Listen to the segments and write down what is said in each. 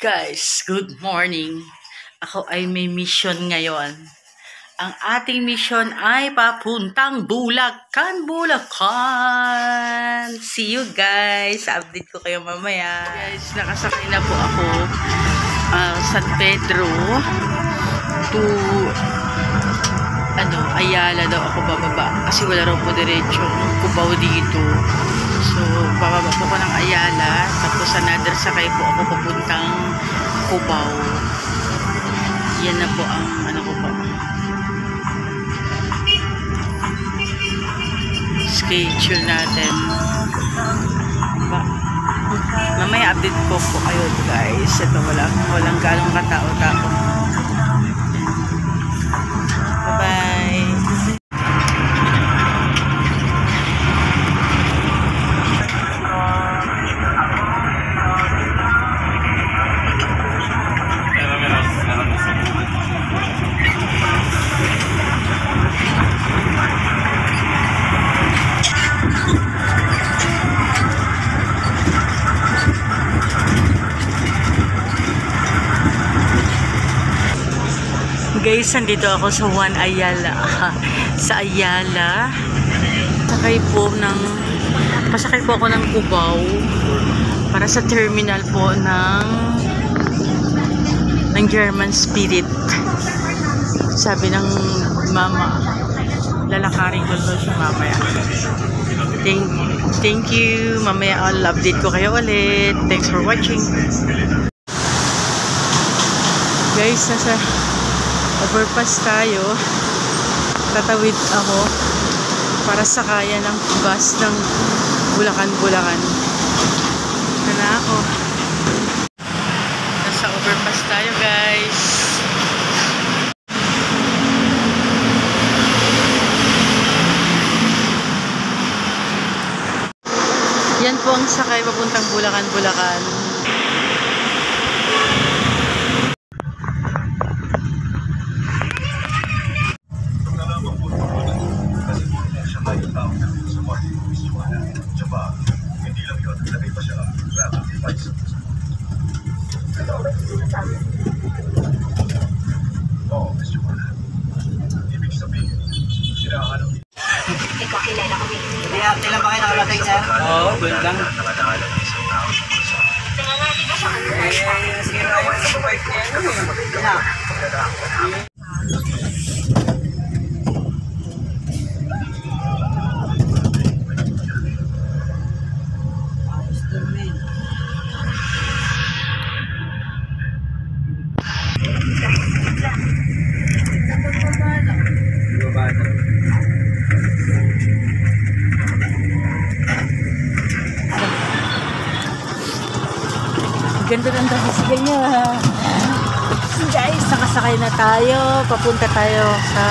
Guys, good morning. Ako ay may mission ngayon. Ang ating mission ay papuntang Bulacan, Bulacan. See you guys. Update ko kayo mamaya. Guys, nakasakay na po ako San Pedro to Ayala daw ako bababa. Kasi wala raw po diretsong Cubao dito. So, bababa po ko ng Ayala. Tapos another sakay po ako papuntang Cubao. Yan na po ang ko po. Schedule natin. Mamaya update ko po kayo guys. Ito walang galong katao-tao. Bye-bye. Guys, nandito ako sa Ayala. Sa Ayala. Pasakay po ako ng Cubao para sa terminal po ng German Spirit. Sabi ng mama, lalakarin ko doon siya mamaya. Thank you. Mamaya I'll update ko kayo ulit. Thanks for watching. Guys, nasa overpass tayo. Tatawid ako para sakayan ng bus ng Bulacan. Na ako. Nasa overpass tayo guys. Yan po ang sakay papuntang Bulacan. Kailan ba kayo nakalagay, sir? Oo, good lang. Ganda ng dahil niya. Guys, nakasakay na tayo. Papunta tayo sa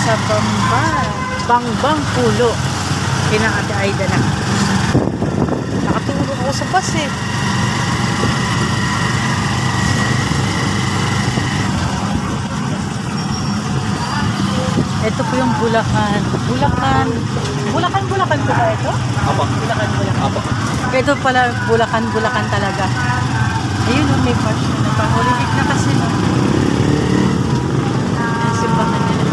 sa Bangbang Pulo. Kinang Ate Aida na. Nakatulog ako sa bus eh. Ito po yung Bulacan. Bulacan po ba ito? Apa. Bulacan. Apa. Ito pala, Bulacan talaga. Ayun, may passion na. Pang-holiday na kasi, no? Ang simbahan nila.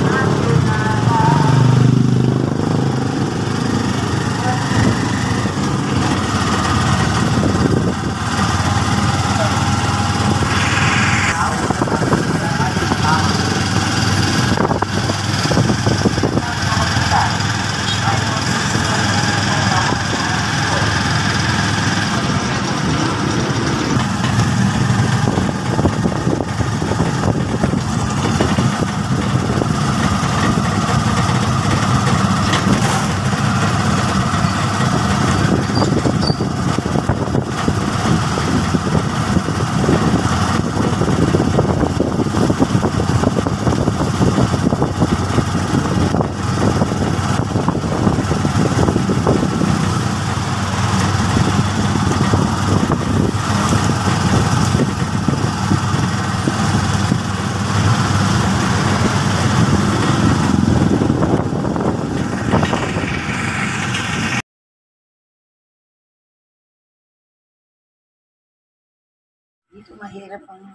Dito mahirap ang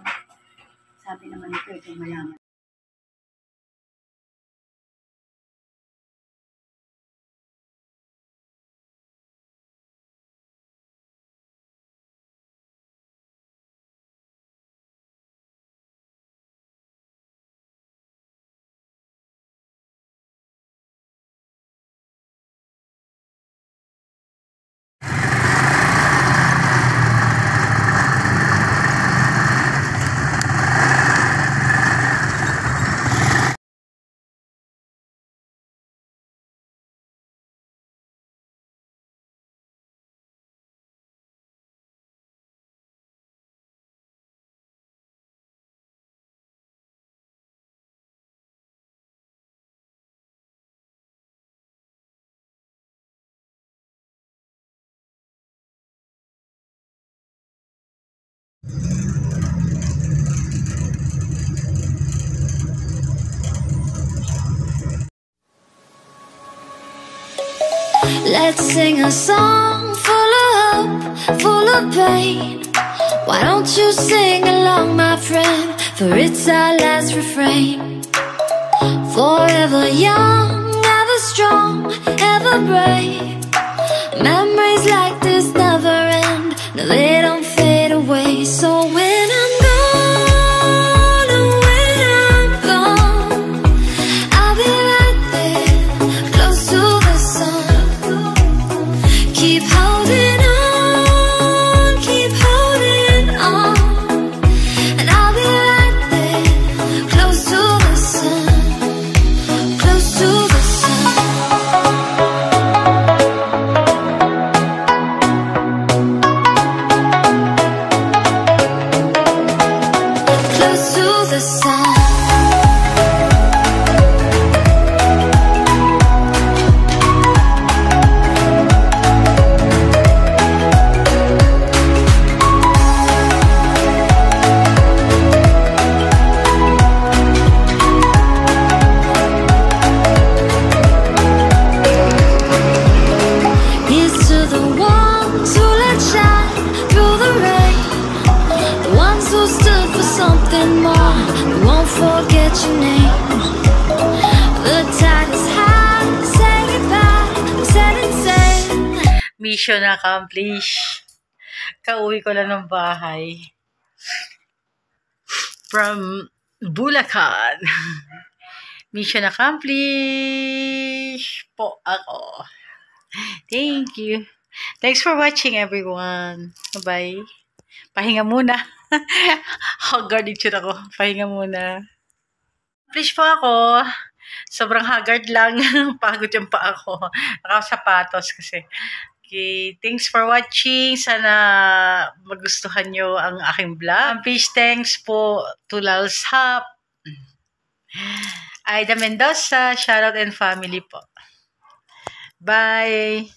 sabi naman ni Pedro malaman. Let's sing a song full of hope, full of pain. Why don't you sing along, my friend? For it's our last refrain. Forever young, ever strong, ever brave. Memories like this never end. No, they don't fade away. So when I'm gone, oh, when I'm gone, I'll be right there, close to the sun. Keep holding on, keep holding on, and I'll be right there, close to the sun, close to the sun. Close to the sun. Here's to the ones who let shine through the rain, the ones who stood for something more, who won't forget your name. The tide is high, say goodbye, set and sail. Mission accomplished. Kauwi ko lang ng bahay. From Bulacan. Mission accomplished po ako. Thank you. Thanks for watching, everyone. Bye-bye. Pahinga muna. Haggard itsura ko. Pahinga muna. Accomplished po ako. Sobrang haggard lang. Pagod yung pa ako. Nakasapatos kasi. Okay, thanks for watching. Sana magustuhan nyo ang aking vlog. Please, thanks po to Lal's Hap, Aida Mendoza, shoutout and family po. Bye!